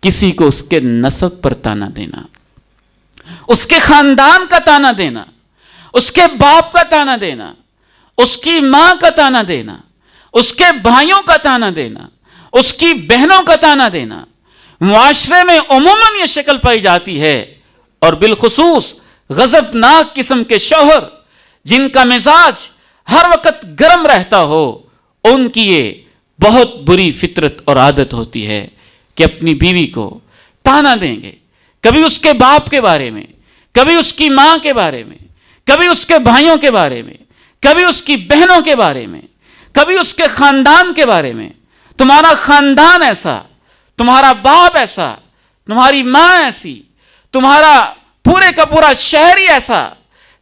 کسی کو اس کے نسب پر تانا دینا، اس کے خاندان کا تانا دینا، اس کے باپ کا تانا دینا، اس کی ماں کا تانا دینا، اس کے بھائیوں کا تانا دینا، اس کی بہنوں کا تانا دینا۔ معاشرے میں عموماً یہ شکل پائی جاتی ہے، اور بالخصوص غضبناک قسم کے شوہر جن کا مزاج ہر وقت گرم رہتا ہو، ان کی یہ بہت بری فطرت اور عادت ہوتی ہے کہ اپنی بیوی کو تانا دیں گے، کبھی اس کے باپ کے بارے میں، کبھی اس کی ماں کے بارے میں، کبھی اس کے بھائیوں کے بارے میں، کبھی اس کی بہنوں کے بارے میں، کبھی اس کے خاندان کے بارے میں۔ تمہارا خاندان ایسا، تمہارا باپ ایسا، تمہاری ماں ایسی، تمہارا پورے کا پورا شہر ہی ایسا۔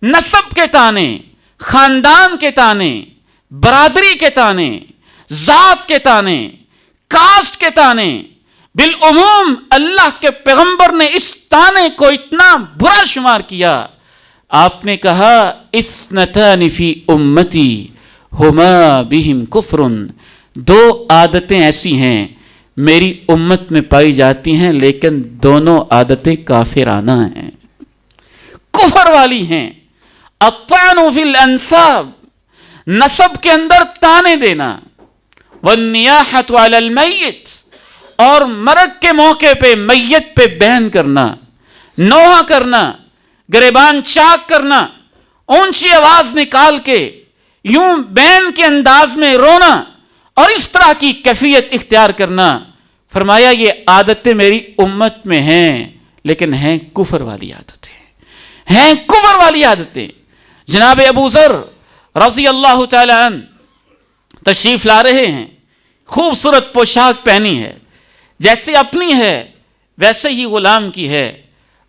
نسب کے تانے، خاندان کے تانے، برادری کے تانے، ذات کے تانے، کاسٹ کے تانے، بالعموم اللہ کے پیغمبر نے اس تانے کو اتنا برا شمار کیا۔ آپ نے کہا اثنتان فی امتی ہما بہم کفر، 2 عادتیں ایسی ہیں میری امت میں پائی جاتی ہیں لیکن دونوں عادتیں کافرانہ ہیں، کفر والی ہیں۔ الطعن فی الانساب، نسب کے اندر تانے دینا، والنیاحۃ علی المیت، اور مرگ کے موقع پہ میت پہ بہن کرنا، نوحہ کرنا، گریبان چاک کرنا، اونچی آواز نکال کے یوں بہن کے انداز میں رونا، اور اس طرح کی کیفیت اختیار کرنا۔ فرمایا یہ عادتیں میری امت میں ہیں لیکن ہیں کفر والی عادتیں، ہیں کفر والی عادتیں۔ جناب ابو ذر رضی اللہ تعالی عنہ تشریف لا رہے ہیں، خوبصورت پوشاک پہنی ہے، جیسے اپنی ہے ویسے ہی غلام کی ہے۔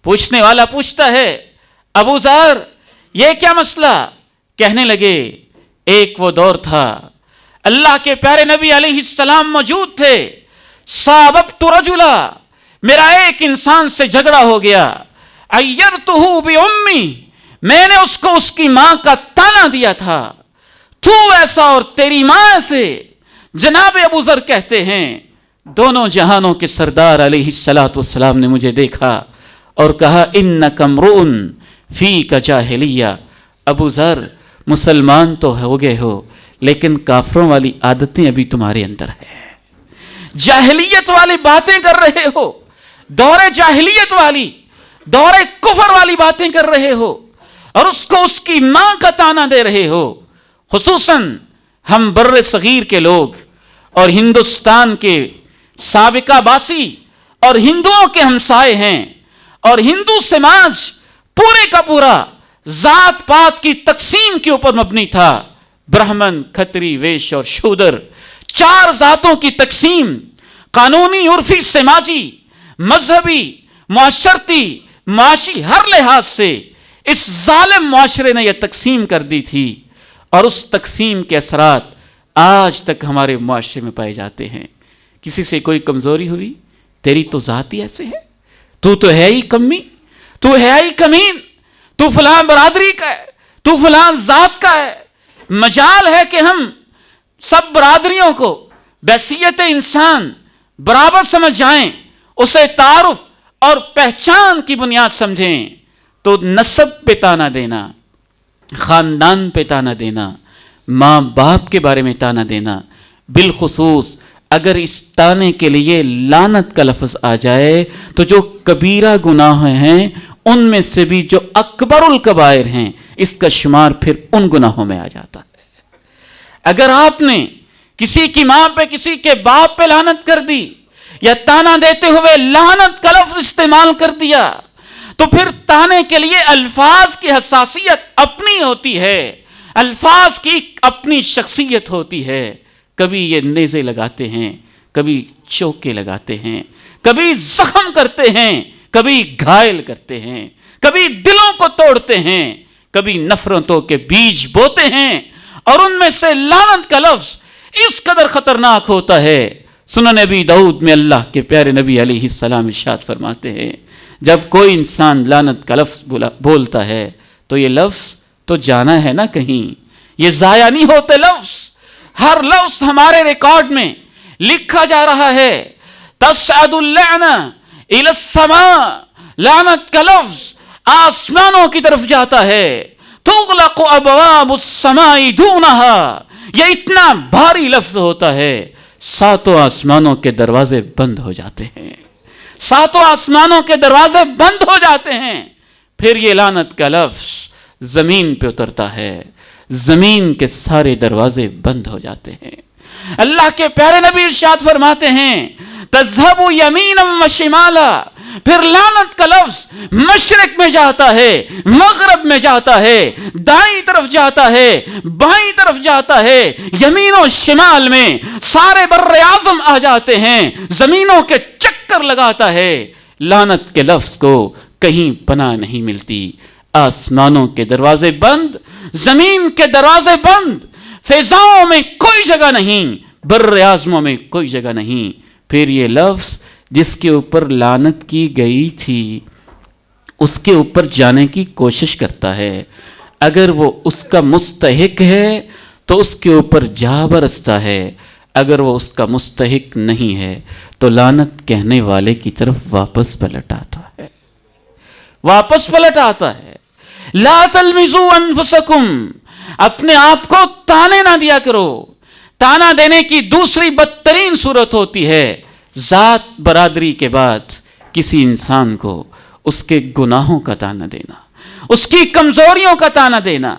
پوچھنے والا پوچھتا ہے ابو ذر یہ کیا مسئلہ؟ کہنے لگے ایک وہ دور تھا اللہ کے پیارے نبی علیہ السلام موجود تھے، صاببت رجلا، میرا ایک انسان سے جھگڑا ہو گیا، عیرتہ بأمی، میں نے اس کو اس کی ماں کا تانا دیا تھا، تو ایسا اور تیری ماں ایسے۔ جناب ابو ذر کہتے ہیں دونوں جہانوں کے سردار علیہ السلام نے مجھے دیکھا اور کہا انک امرؤ فیک جاہلیہ، ابو ذر مسلمان تو ہو گئے ہو لیکن کافروں والی عادتیں ابھی تمہارے اندر ہیں، جاہلیت والی باتیں کر رہے ہو، دور جاہلیت والی، دور کفر والی باتیں کر رہے ہو، اور اس کو اس کی ماں کا تانا دے رہے ہو۔ خصوصاً ہم بر صغیر کے لوگ اور ہندوستان کے سابقہ باسی اور ہندوؤں کے ہمسائے ہیں، اور ہندو سماج پورے کا پورا ذات پات کی تقسیم کے اوپر مبنی تھا، برہمن، کھتری، ویش اور شودر، 4 ذاتوں کی تقسیم قانونی، عرفی، سماجی، مذہبی، معاشرتی، معاشی ہر لحاظ سے اس ظالم معاشرے نے یہ تقسیم کر دی تھی، اور اس تقسیم کے اثرات آج تک ہمارے معاشرے میں پائے جاتے ہیں۔ کسی سے کوئی کمزوری ہوئی، تیری تو ذات ہی ایسے ہے، تو ہے ہی کمی، تو ہے ہی کمین، تو فلاں برادری کا ہے، تو فلاں ذات کا ہے۔ مجال ہے کہ ہم سب برادریوں کو بحیثیت انسان برابر سمجھ جائیں، اسے تعارف اور پہچان کی بنیاد سمجھیں، تو نسب پہ تانا دینا، خاندان پہ تانا دینا، ماں باپ کے بارے میں تانا دینا، بالخصوص اگر اس تانے کے لیے لعنت کا لفظ آ جائے تو جو کبیرہ گناہ ہیں ان میں سے بھی جو اکبر الکبائر ہیں اس کا شمار پھر ان گناہوں میں آ جاتا ہے۔ اگر آپ نے کسی کی ماں پہ، کسی کے باپ پہ لعنت کر دی، یا تانا دیتے ہوئے لعنت کا لفظ استعمال کر دیا، تو پھر تانے کے لیے الفاظ کی حساسیت اپنی ہوتی ہے، الفاظ کی اپنی شخصیت ہوتی ہے۔ کبھی یہ نیزے لگاتے ہیں، کبھی چوکے لگاتے ہیں، کبھی زخم کرتے ہیں، کبھی گھائل کرتے ہیں، کبھی دلوں کو توڑتے ہیں، کبھی نفرتوں کے بیج بوتے ہیں، اور ان میں سے لعنت کا لفظ اس قدر خطرناک ہوتا ہے۔ سنن نبی داؤد میں اللہ کے پیارے نبی علیہ السلام ارشاد فرماتے ہیں جب کوئی انسان لعنت کا لفظ بولتا ہے تو یہ لفظ تو جانا ہے نا کہیں، یہ ضائع نہیں ہوتے لفظ، ہر لفظ ہمارے ریکارڈ میں لکھا جا رہا ہے۔ تصعد اللعنہ الی السماء، لعنت کا لفظ آسمانوں کی طرف جاتا ہے۔ تغلق ابواب السماء دونہا، یہ اتنا بھاری لفظ ہوتا ہے 7 آسمانوں کے دروازے بند ہو جاتے ہیں، 7 آسمانوں کے دروازے بند ہو جاتے ہیں۔ پھر یہ لعنت کا لفظ زمین پہ اترتا ہے، زمین کے سارے دروازے بند ہو جاتے ہیں۔ اللہ کے پیارے نبی ارشاد فرماتے ہیں تذهب یمینا و شمالا، پھر لعنت کا لفظ مشرق میں جاتا ہے، مغرب میں جاتا ہے، دائیں طرف جاتا ہے، بائیں طرف جاتا ہے، یمین و شمال میں سارے بر اعظم آ جاتے ہیں، زمینوں کے چکر لگاتا ہے۔ لعنت کے لفظ کو کہیں پناہ نہیں ملتی، آسمانوں کے دروازے بند، زمین کے دروازے بند، فضاؤں میں کوئی جگہ نہیں، بر اعظموں میں کوئی جگہ نہیں۔ پھر یہ لفظ جس کے اوپر لعنت کی گئی تھی اس کے اوپر جانے کی کوشش کرتا ہے، اگر وہ اس کا مستحق ہے تو اس کے اوپر جا برستا ہے، اگر وہ اس کا مستحق نہیں ہے تو لعنت کہنے والے کی طرف واپس پلٹ آتا ہے، واپس پلٹ آتا ہے۔ لا تلمزوا انفسکم، اپنے آپ کو تانے نہ دیا کرو۔ تانا دینے کی دوسری بدترین صورت ہوتی ہے ذات برادری کے بعد کسی انسان کو اس کے گناہوں کا تانا دینا، اس کی کمزوریوں کا تانا دینا،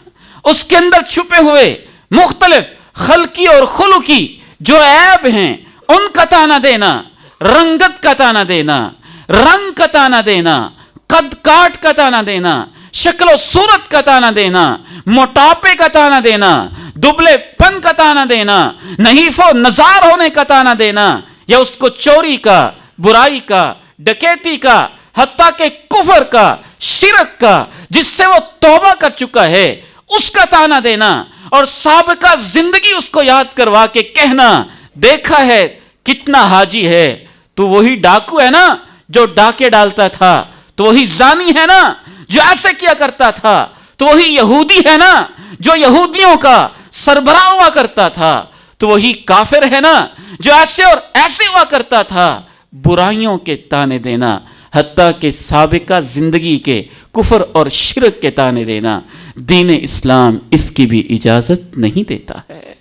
اس کے اندر چھپے ہوئے مختلف خلقی اور خلقی جو عیب ہیں ان کا تانا دینا، رنگت کا تانا دینا، رنگ کا تانا دینا، قد کاٹ کا تانا دینا، شکل و صورت کا تانا دینا، موٹاپے کا تانا دینا، دبلے پن کا تانا دینا، نحیف و نزار ہونے کا تانا دینا، یا اس کو چوری کا، برائی کا، ڈکیتی کا، حتیٰ کہ کفر کا، شرک کا، جس سے وہ توبہ کر چکا ہے اس کا تانا دینا، اور سابقہ زندگی اس کو یاد کروا کے کہنا، دیکھا ہے کتنا حاجی ہے، تو وہی ڈاکو ہے نا جو ڈاکے ڈالتا تھا، تو وہی زانی ہے نا جو ایسے کیا کرتا تھا، تو وہی یہودی ہے نا جو یہودیوں کا سربراہ ہوا کرتا تھا، تو وہی کافر ہے نا جو ایسے اور ایسے ہوا کرتا تھا۔ برائیوں کے تانے دینا، حتیٰ کہ سابقہ زندگی کے کفر اور شرک کے تانے دینا، دین اسلام اس کی بھی اجازت نہیں دیتا ہے۔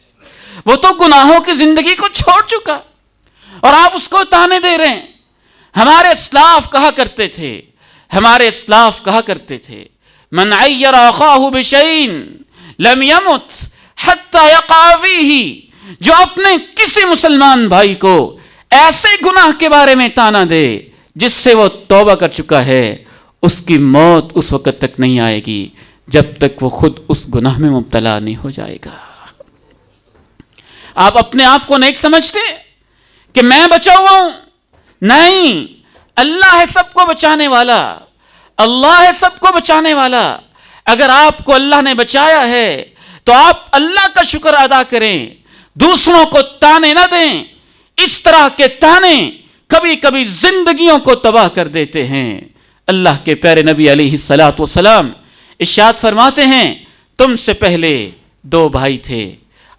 وہ تو گناہوں کی زندگی کو چھوڑ چکا اور آپ اس کو تانے دے رہے ہیں۔ ہمارے اسلاف کہا کرتے تھے، من عیر اخاہ بشیء لم یمت حتی یقع فیہ، جو اپنے کسی مسلمان بھائی کو ایسے گناہ کے بارے میں تانا دے جس سے وہ توبہ کر چکا ہے، اس کی موت اس وقت تک نہیں آئے گی جب تک وہ خود اس گناہ میں مبتلا نہیں ہو جائے گا۔ آپ اپنے آپ کو نیک سمجھتے کہ میں بچا ہوا ہوں؟ نہیں، اللہ ہے سب کو بچانے والا، اللہ ہے سب کو بچانے والا۔ اگر آپ کو اللہ نے بچایا ہے تو آپ اللہ کا شکر ادا کریں، دوسروں کو تانے نہ دیں۔ اس طرح کے تانے کبھی کبھی زندگیوں کو تباہ کر دیتے ہیں۔ اللہ کے پیارے نبی علیہ الصلوۃ والسلام ارشاد فرماتے ہیں، تم سے پہلے دو بھائی تھے،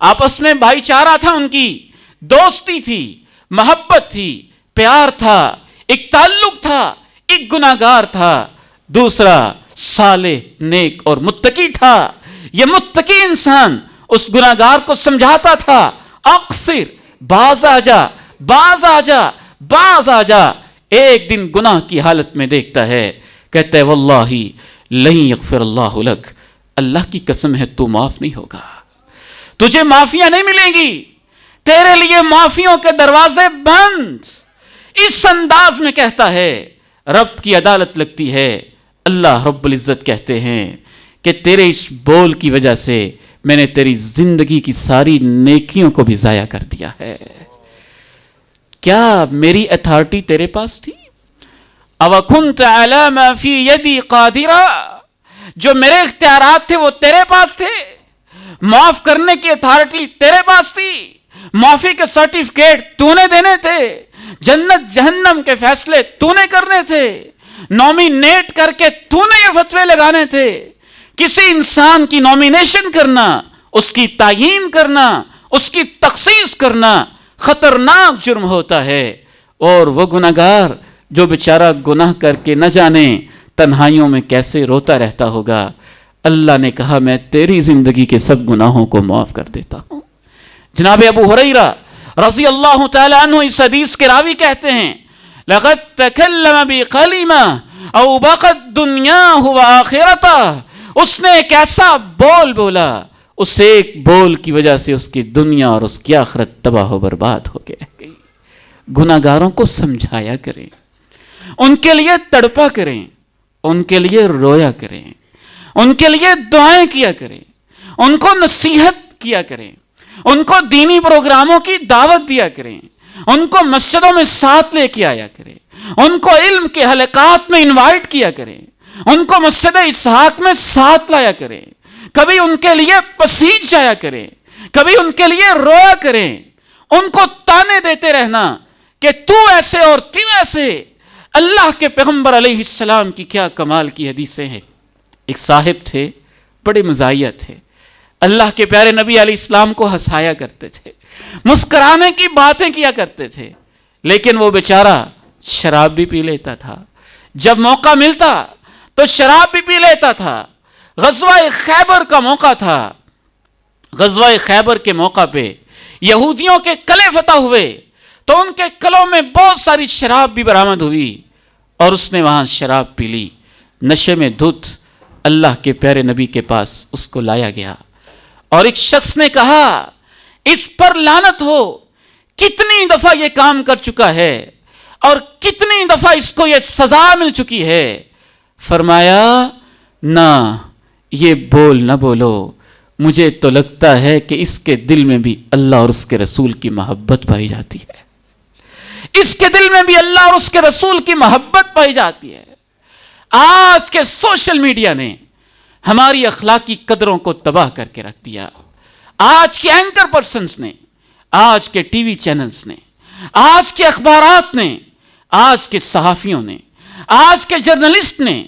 آپس میں بھائی چارہ تھا، ان کی دوستی تھی، محبت تھی، پیار تھا، ایک تعلق تھا، ایک گناہگار تھا، دوسرا صالح، نیک اور متقی تھا۔ یہ متقی انسان اس گناہگار کو سمجھاتا تھا، اقصر، باز آ جا، باز آ جا، باز آ جا۔ ایک دن گناہ کی حالت میں دیکھتا ہے، کہتا ہے واللہ لن یغفر اللہ لک، اللہ کی قسم ہے تو معاف نہیں ہوگا، تجھے معافیاں نہیں ملیں گی، تیرے لیے معافیوں کے دروازے بند۔ اس انداز میں کہتا ہے، رب کی عدالت لگتی ہے۔ اللہ رب العزت کہتے ہیں کہ تیرے اس بول کی وجہ سے میں نے تیری زندگی کی ساری نیکیوں کو بھی ضائع کر دیا ہے۔ کیا میری اتھارٹی تیرے پاس تھی؟ او کنت علی ما فی یدی قادرا، جو میرے اختیارات تھے وہ تیرے پاس تھے، معاف کرنے کی اتھارٹی تیرے پاس تھی، معافی کے سرٹیفکیٹ تو نے دینے تھے، جنت جہنم کے فیصلے تو نے کرنے تھے، نومینیٹ کر کے تو نے یہ فتوے لگانے تھے۔ کسی انسان کی نومینیشن کرنا، اس کی تعیین کرنا، اس کی تخصیص کرنا خطرناک جرم ہوتا ہے، اور وہ گناہگار جو بیچارہ گناہ کر کے نہ جانے تنہائیوں میں کیسے روتا رہتا ہوگا۔ اللہ نے کہا میں تیری زندگی کے سب گناہوں کو معاف کر دیتا ہوں۔ جناب ابو ہریرہ رضی اللہ تعالی عنہ اس حدیث کے راوی کہتے ہیں، لقد تکلم بکلمہ او بقت دنیاہ وآخرتہ، اس نے ایک ایسا بول بولا، اس ایک بول کی وجہ سے اس کی دنیا اور اس کی آخرت تباہ و برباد ہو کے رہ گئی۔ گناہگاروں کو سمجھایا کریں، ان کے لیے تڑپا کریں، ان کے لیے رویا کریں، ان کے لیے دعائیں کیا کریں، ان کو نصیحت کیا کریں، ان کو دینی پروگراموں کی دعوت دیا کریں، ان کو مسجدوں میں ساتھ لے کے آیا کریں، ان کو علم کے حلقات میں انوائٹ کیا کریں، ان کو مسجد اسحاق میں ساتھ لایا کریں، کبھی ان کے لیے پسیج جایا کریں، کبھی ان کے لیے رویا کریں، ان کو تانے دیتے رہنا کہ تو ایسے اور تو ایسے۔ اللہ کے پیغمبر علیہ السلام کی کیا کمال کی حدیثیں ہیں۔ ایک صاحب تھے، بڑے مزاحیہ تھے، اللہ کے پیارے نبی علیہ السلام کو ہنسایا کرتے تھے، مسکرانے کی باتیں کیا کرتے تھے، لیکن وہ بیچارہ شراب بھی پی لیتا تھا، جب موقع ملتا تو شراب بھی پی لیتا تھا۔ غزوہ خیبر کا موقع تھا، غزوہ خیبر کے موقع پہ یہودیوں کے کلے فتح ہوئے تو ان کے کلوں میں بہت ساری شراب بھی برآمد ہوئی، اور اس نے وہاں شراب پی لی۔ نشے میں دھت اللہ کے پیارے نبی کے پاس اس کو لایا گیا، اور ایک شخص نے کہا اس پر لعنت ہو، کتنی دفعہ یہ کام کر چکا ہے اور کتنی دفعہ اس کو یہ سزا مل چکی ہے۔ فرمایا نہ یہ بول نہ بولو، مجھے تو لگتا ہے کہ اس کے دل میں بھی اللہ اور اس کے رسول کی محبت پائی جاتی ہے، اس کے دل میں بھی اللہ اور اس کے رسول کی محبت پائی جاتی ہے۔ آج کے سوشل میڈیا نے ہماری اخلاقی قدروں کو تباہ کر کے رکھ دیا۔ آج کے اینکر پرسنز نے، آج کے ٹی وی چینلز نے، آج کے اخبارات نے، آج کے صحافیوں نے، آج کے جرنلسٹ نے،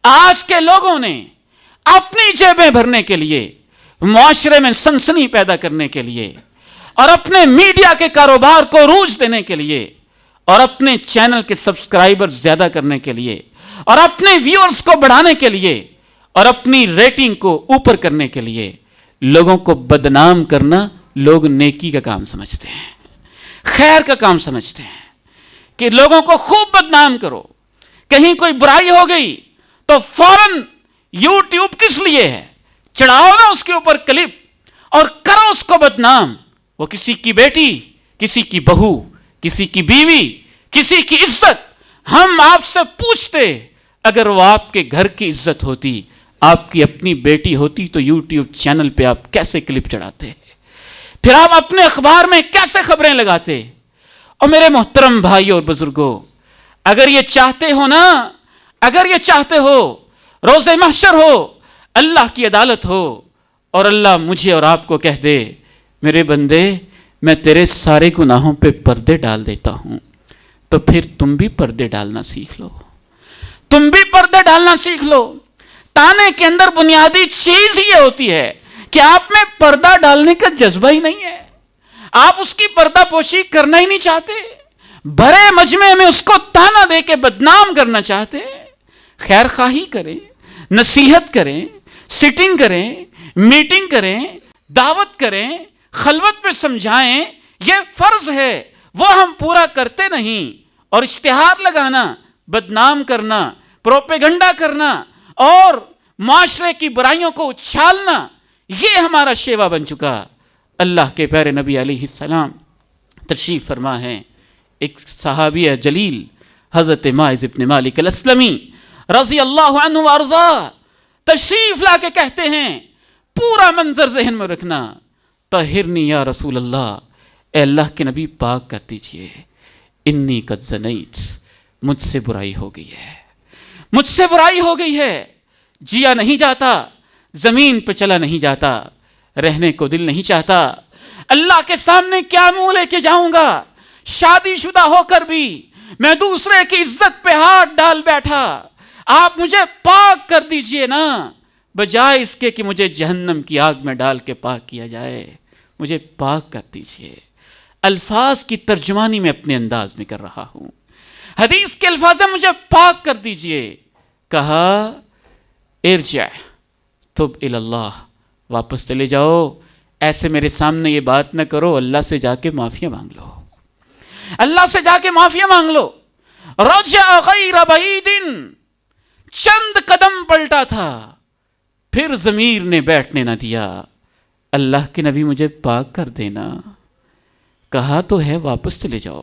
آج کے لوگوں نے اپنی جیبیں بھرنے کے لیے، معاشرے میں سنسنی پیدا کرنے کے لیے، اور اپنے میڈیا کے کاروبار کو عروج دینے کے لیے، اور اپنے چینل کے سبسکرائبر زیادہ کرنے کے لیے، اور اپنے ویورز کو بڑھانے کے لیے، اور اپنی ریٹنگ کو اوپر کرنے کے لیے لوگوں کو بدنام کرنا لوگ نیکی کا کام سمجھتے ہیں، خیر کا کام سمجھتے ہیں کہ لوگوں کو خوب بدنام کرو۔ کہیں کوئی برائی ہو گئی تو فوراً یوٹیوب کس لیے ہے، چڑھاؤ نا اس کے اوپر کلپ اور کرو اس کو بدنام۔ وہ کسی کی بیٹی، کسی کی بہو، کسی کی بیوی، کسی کی عزت، ہم آپ سے پوچھتے اگر وہ آپ کے گھر کی عزت ہوتی، آپ کی اپنی بیٹی ہوتی تو یوٹیوب چینل پہ آپ کیسے کلپ چڑھاتے، پھر آپ اپنے اخبار میں کیسے خبریں لگاتے؟ اور میرے محترم بھائی اور بزرگوں، اگر یہ چاہتے ہو نا، اگر یہ چاہتے ہو روز محشر ہو، اللہ کی عدالت ہو، اور اللہ مجھے اور آپ کو کہہ دے میرے بندے میں تیرے سارے گناہوں پہ پردے ڈال دیتا ہوں، تو پھر تم بھی پردے ڈالنا سیکھ لو، تم بھی پردے ڈالنا سیکھ لو۔ تانے کے اندر بنیادی چیز یہ ہوتی ہے کہ آپ میں پردہ ڈالنے کا جذبہ ہی نہیں ہے، آپ اس کی پردہ پوشی کرنا ہی نہیں چاہتے، بڑے مجمع میں اس کو تانا دے کے بدنام کرنا چاہتے۔ خیر خواہی کریں، نصیحت کریں، سٹنگ کریں، میٹنگ کریں، دعوت کریں، خلوت میں سمجھائیں، یہ فرض ہے، وہ ہم پورا کرتے نہیں۔ اور اشتہار لگانا، بدنام کرنا، پروپیگنڈا کرنا اور معاشرے کی برائیوں کو اچھالنا، یہ ہمارا شیوا بن چکا۔ اللہ کے پیارے نبی علیہ السلام تشریف فرما ہے، ایک صحابی جلیل حضرت ماعز بن مالک الاسلمی رضی اللہ عنہ وارضا تشریف لا کے کہتے ہیں، پورا منظر ذہن میں رکھنا، طہرنی یا رسول اللہ، اے اللہ کے نبی پاک کر دیجئے، انی قد زنیت، مجھ سے برائی ہو گئی ہے، مجھ سے برائی ہو گئی ہے، جیا نہیں جاتا، زمین پہ چلا نہیں جاتا، رہنے کو دل نہیں چاہتا، اللہ کے سامنے کیا منہ لے کے جاؤں گا، شادی شدہ ہو کر بھی میں دوسرے کی عزت پہ ہاتھ ڈال بیٹھا، آپ مجھے پاک کر دیجئے نا، بجائے اس کے کہ مجھے جہنم کی آگ میں ڈال کے پاک کیا جائے، مجھے پاک کر دیجئے۔ الفاظ کی ترجمانی میں اپنے انداز میں کر رہا ہوں، حدیث کے الفاظ ہیں، مجھے پاک کر دیجئے۔ کہا ارجع تب الی اللہ، واپس چلے جاؤ، ایسے میرے سامنے یہ بات نہ کرو، اللہ سے جا کے معافی مانگ لو، اللہ سے جا کے معافی مانگ لو۔ رجع غیر بعید، چند قدم پلٹا تھا، پھر ضمیر نے بیٹھنے نہ دیا، اللہ کے نبی مجھے پاک کر دینا، کہا تو ہے واپس چلے جاؤ،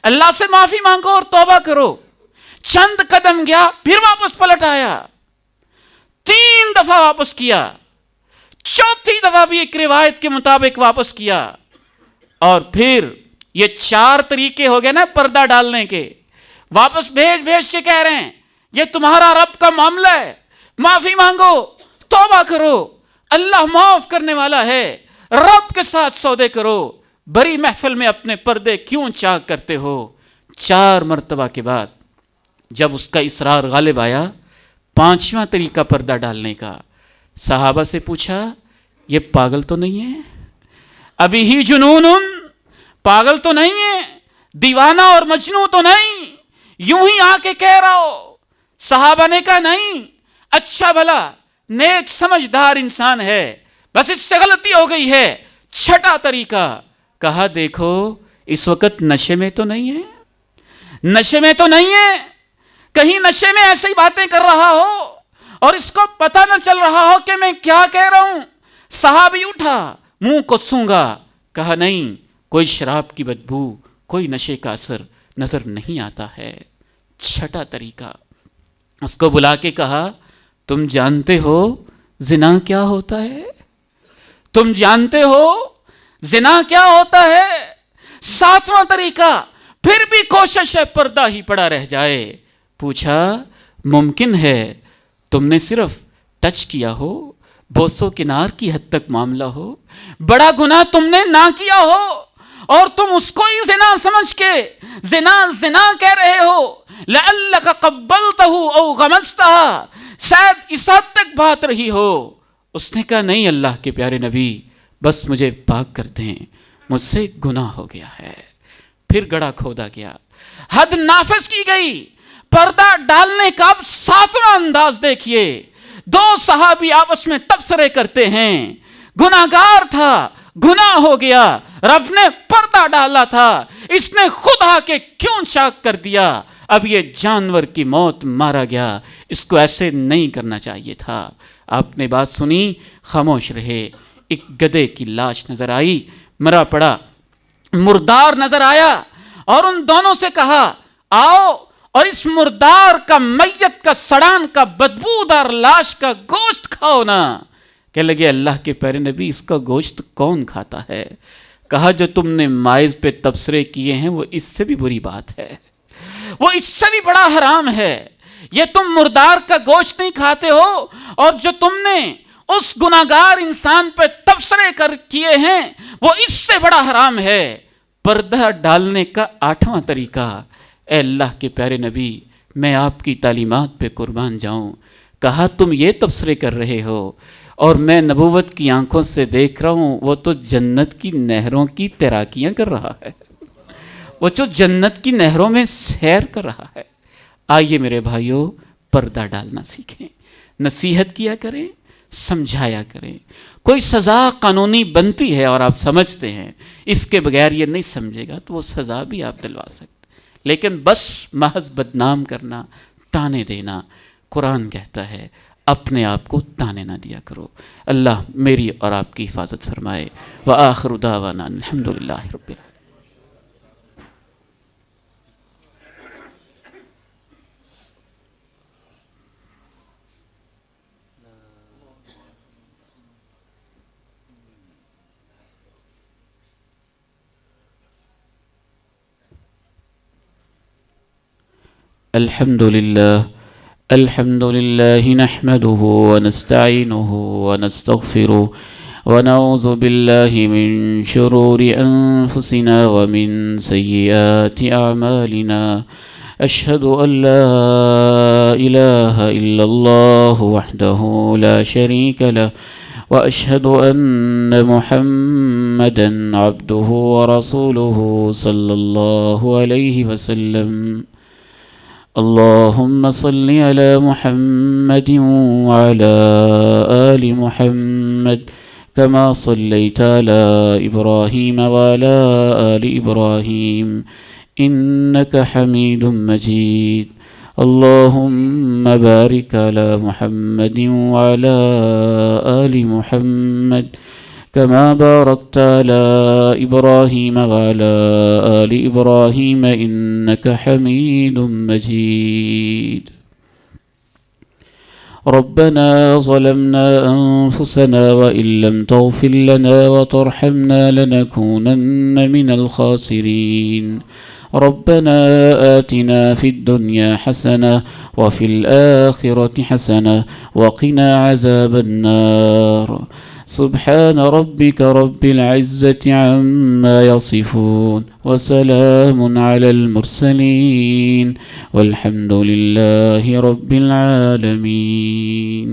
اللہ سے معافی مانگو اور توبہ کرو۔ چند قدم گیا، پھر واپس پلٹ آیا، 3 دفعہ واپس کیا، چوتھی دفعہ بھی ایک روایت کے مطابق واپس کیا، اور پھر یہ 4 طریقے ہو گئے نا پردہ ڈالنے کے، واپس بھیج بھیج کے کہہ رہے ہیں یہ تمہارا رب کا معاملہ ہے، معافی مانگو، توبہ کرو، اللہ معاف کرنے والا ہے، رب کے ساتھ سودے کرو، بڑی محفل میں اپنے پردے کیوں چاک کرتے ہو۔ 4 مرتبہ کے بعد جب اس کا اصرار غالب آیا، 5واں طریقہ پردہ ڈالنے کا، صحابہ سے پوچھا یہ پاگل تو نہیں ہے، ابھی ہی جنون، پاگل تو نہیں ہے، دیوانہ اور مجنون تو نہیں، یوں ہی آ کے کہہ رہا ہو؟ صحابہ نے کہا نہیں، اچھا بھلا نیک سمجھدار انسان ہے، بس اس سے غلطی ہو گئی ہے۔ 6واں طریقہ، کہا دیکھو اس وقت نشے میں تو نہیں ہے، نشے میں تو نہیں ہے، کہیں نشے میں ایسی باتیں کر رہا ہو اور اس کو پتہ نہ چل رہا ہو کہ میں کیا کہہ رہا ہوں۔ صحابی اٹھا، منہ کو سونگا، کہا نہیں، کوئی شراب کی بدبو، کوئی نشے کا اثر نظر نہیں آتا ہے۔ 6واں طریقہ، اس کو بلا کے کہا تم جانتے ہو زنا کیا ہوتا ہے؟ تم جانتے ہو زنا کیا ہوتا ہے؟ 7واں طریقہ، پھر بھی کوشش ہے پردہ ہی پڑا رہ جائے۔ پوچھا ممکن ہے تم نے صرف ٹچ کیا ہو، بوسو کنار کی حد تک معاملہ ہو، بڑا گناہ تم نے نہ کیا ہو اور تم اس کو ہی زنا سمجھ کے زنا زنا کہہ رہے ہو، لعلک قبلتہ او غمزتہ، شاید اس حد تک بات رہی ہو۔ اس نے کہا نہیں اللہ کے پیارے نبی، بس مجھے پاک کر دیں، مجھ سے گناہ ہو گیا ہے۔ پھر گڑھا کھودا گیا، حد نافذ کی گئی۔ پردہ ڈالنے کا اب 7واں انداز دیکھیے، 2 صحابی آپس میں تبصرے کرتے ہیں، گناہگار تھا، گناہ ہو گیا، رب نے پردہ ڈالا تھا، اس نے خود آ کے کیوں چاک کر دیا؟ اب یہ جانور کی موت مارا گیا، اس کو ایسے نہیں کرنا چاہیے تھا۔ آپ نے بات سنی، خاموش رہے۔ ایک گدھے کی لاش نظر آئی، مرا پڑا، مردار نظر آیا، اور ان دونوں سے کہا آؤ اور اس مردار کا، میت کا، سڑان کا، بدبودار لاش کا گوشت کھاؤ نا۔ کہنے لگے اللہ کے پیارے نبی اس کا گوشت کون کھاتا ہے؟ کہا جو تم نے مائز پہ تبصرے کیے ہیں وہ اس سے بھی بری بات ہے، وہ اس سے بھی بڑا حرام ہے۔ یہ تم مردار کا گوشت نہیں کھاتے ہو، اور جو تم نے اس گناہگار انسان پہ تبصرے کیے ہیں وہ اس سے بڑا حرام ہے۔ پردہ ڈالنے کا 8واں طریقہ، اے اللہ کے پیارے نبی میں آپ کی تعلیمات پہ قربان جاؤں۔ کہا تم یہ تبصرے کر رہے ہو اور میں نبوت کی آنکھوں سے دیکھ رہا ہوں، وہ تو جنت کی نہروں کی تیراکیاں کر رہا ہے، وہ جو جنت کی نہروں میں سیر کر رہا ہے۔ آئیے میرے بھائیوں، پردہ ڈالنا سیکھیں، نصیحت کیا کریں، سمجھایا کریں۔ کوئی سزا قانونی بنتی ہے اور آپ سمجھتے ہیں اس کے بغیر یہ نہیں سمجھے گا تو وہ سزا بھی آپ دلوا سکتے، لیکن بس محض بدنام کرنا، تانے دینا، قرآن کہتا ہے اپنے آپ کو تانے نہ دیا کرو۔ اللہ میری اور آپ کی حفاظت فرمائے۔ وآخر دعوانا الحمدللہ رب العالمین۔ الحمد لله نحمده ونستعينه ونستغفره ونعوذ بالله من شرور أنفسنا ومن سيئات أعمالنا، أشهد أن لا إله إلا الله وحده لا شريك له، وأشهد أن محمدا عبده ورسوله صلى الله عليه وسلم۔ اللهم صل على محمد وعلى آل محمد كما صليت على إبراهيم وعلى آل إبراهيم إنك حميد مجيد۔ اللهم بارك على محمد وعلى آل محمد كما باركت على إبراهيم وعلى آل إبراهيم إنك حميد مجيد۔ ربنا ظلمنا أنفسنا وإن لم تغفر لنا وترحمنا لنكونن من الخاسرين۔ ربنا آتنا في الدنيا حسنة وفي الآخرة حسنة وقنا عذاب النار۔ سبحان ربك رب العزة عما يصفون وسلام على المرسلين والحمد لله رب العالمين۔